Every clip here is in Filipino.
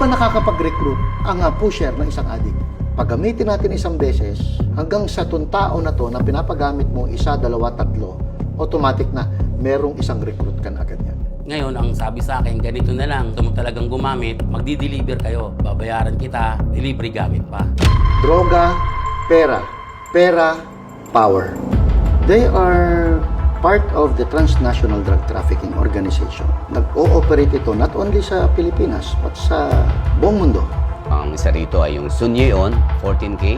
ba nakakapag-recruit ang pusher ng isang addict? Paggamitin natin isang beses, hanggang sa tao na to na pinapagamit mo isa, dalawa, tatlo, automatic na merong isang recruit ka na agad yan. Ngayon, ang sabi sa akin, ganito na lang. Gusto mo talagang gumamit, magdi-deliver kayo. Babayaran kita, delivery gamit pa. Droga, pera. Pera, power. They are part of the transnational drug trafficking organization. Nag-ooperate ito not only sa Pilipinas, but sa buong mundo. Ang isa rito ay yung Sun Yeon, 14K,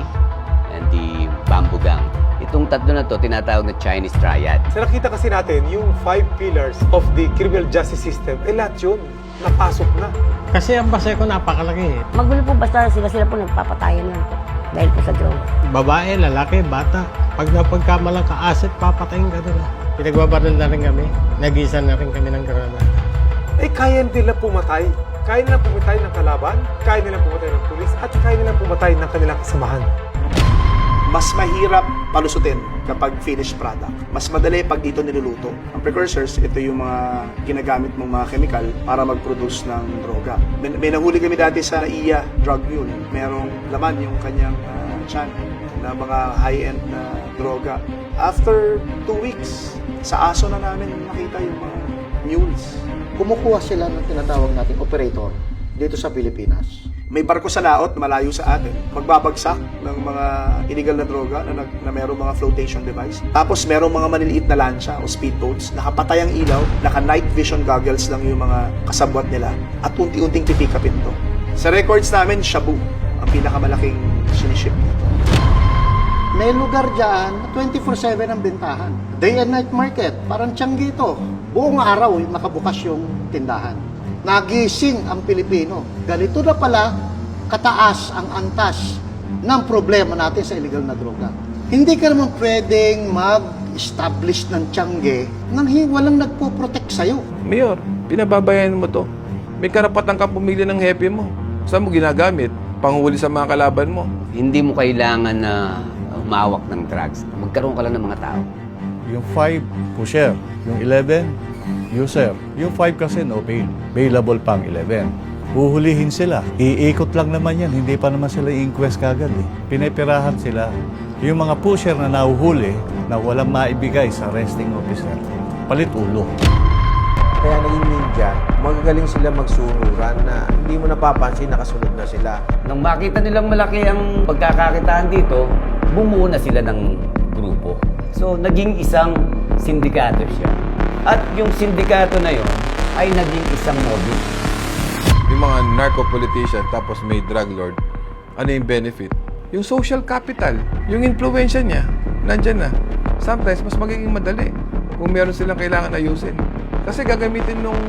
and the Bamboo Gang. Itong tatlo na to tinatawag na Chinese Triad. Sa nakita kasi natin, yung 5 pillars of the criminal justice system, lahat yun, napasok na. Kasi ang base ko napakalaki eh. Magulo po basta sila po nagpapatayan lang po dahil po sa drone. Babae, lalaki, bata. Pag napagkamalang ka-asset, papatayin ka nila. Pinagbabaril na rin kami. Nag-isa na rin kami ng granada. Kaya nila pumatay. Kaya nila pumatay ng kalaban, kaya nila pumatay ng pulis, at kaya nila pumatay ng kanilang kasamahan. Mas mahirap palusutin kapag finished product. Mas madali pag dito niluluto. Ang precursors, ito yung mga ginagamit mong mga chemical para mag-produce ng droga. May nahuli kami dati sa NAIA drug mule. Merong laman yung kanyang tiyan na mga high-end na droga. After 2 weeks, sa aso na namin nakita yung mga mules. Kumukuha sila ng tinatawag nating operator dito sa Pilipinas. May barko sa laot malayo sa atin, magbabagsak ng mga illegal na droga na merong mga flotation device. Tapos merong mga maliliit na lancha o speedboats, nakapatay ang ilaw, naka-night vision goggles lang yung mga kasabwat nila, at unti-unting pipikapin to. Sa records namin, Shabu ang pinakamalaking siniship nito. May lugar dyan, 24/7 ang bentahan. Day and night market, parang Tiangge ito. Buong araw nakabukas yung tindahan. Nagising ang Pilipino. Ganito na pala kataas ang antas ng problema natin sa illegal na droga. Hindi ka naman pwedeng mag-establish ng Tiangge nang walang nagpo-protect sa'yo. Mayor, pinababayan mo to. May karapatan kang pumili ng hepe mo. Saan mo ginagamit? Panghuli sa mga kalaban mo. Hindi mo kailangan na umawak ng drugs. Magkaroon ka lang ng mga tao. Yung 5, pusher. Yung 11, user. Yung 5 kasi no bail. Bailable pang 11. Huhulihin sila. Iikot lang naman yan. Hindi pa naman sila i-inquest kagad eh. Pinipirahan sila. Yung mga pusher na nahuhuli na walang maibigay sa arresting officer, palit ulo. Kaya naging ninja, magagaling sila magsunuran na hindi mo napapansin nakasunod na sila. Nang makita nilang malaki ang pagkakakitaan dito, bumuo na sila ng grupo. So, naging isang sindikato siya. At yung sindikato na yon ay naging isang mobile. Yung mga narco-politician tapos may drug lord, ano yung benefit? Yung social capital, yung influensya niya, nandyan na. Sometimes, mas magiging madali kung meron silang kailangan ayusin. Kasi gagamitin nung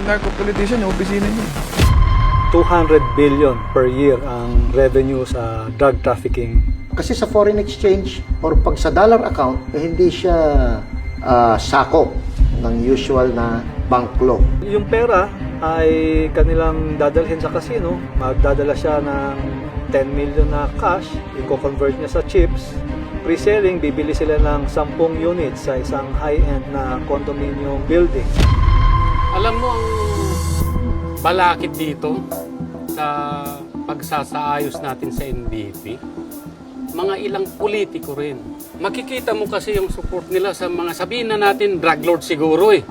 narco-politician yung opisina niya. 200 billion per year ang revenue sa drug trafficking. Kasi sa foreign exchange or pag sa dollar account, hindi siya sako ng usual na bank law. Yung pera ay kanilang dadalhin sa casino. Magdadala siya ng 10 million na cash, i-convert niya sa chips. Pre-selling, bibili sila ng 10 units sa isang high-end na condominium building. Alam mo ang balakid dito sa pagsasaayos natin sa NBP? Mga ilang politiko rin. Makikita mo kasi yung support nila sa mga sabihin na natin drug lord siguro eh.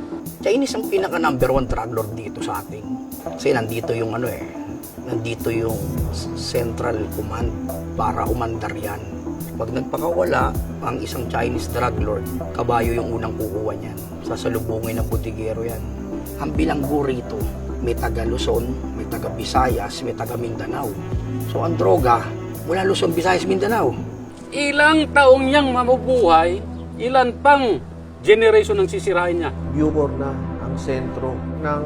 Chinese ang pinaka number 1 drug lord dito sa atin. Kasi nandito yung nandito yung central command para umandar yan. Pag nagpakawala ang isang Chinese drug lord, kabayo yung unang kukuha niyan. Sasalubungin ng butigero yan. Ang bilanggo rito, may taga Luzon, may taga Visayas, may taga Mindanao. So ang droga, wala Luzon, Visayas, Mindanao. Ilang taong niyang mabubuhay, ilan pang generation ang sisirain niya. Humor na ang sentro ng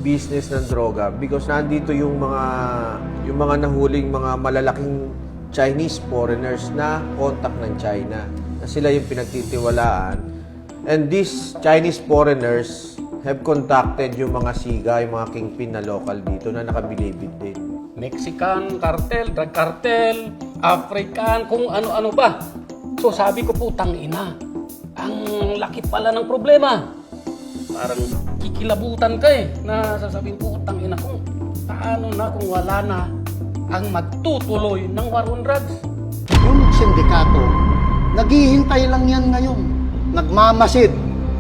business ng droga because nandito yung mga nahuling mga malalaking Chinese foreigners na contact ng China. Na sila yung pinagtitiwalaan. And these Chinese foreigners have contacted yung mga siga, yung mga kingpin na local dito na nakabilibid din. Mexican cartel, drug cartel, African, kung ano-ano ba. So sabi ko, putang ina, ang laki pala ng problema. Parang kikilabutan ka eh, na sasabihin, putang ina ko. Paano na kung wala na ang magtutuloy ng war on drugs? Yung sindikato, naghihintay lang yan ngayon. Nagmamasid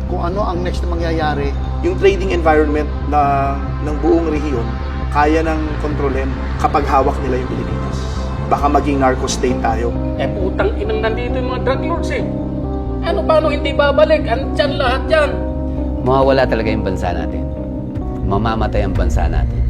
kung ano ang next na mangyayari. Yung trading environment ng buong rehiyon, kaya nang kontrolin kapag hawak nila yung Pilipinas. Baka maging narco state tayo. Putang inang nandito yung mga drug lords paano hindi babalik? Andyan lahat yan. Mawawala talaga yung bansa natin. Mamamatay ang bansa natin.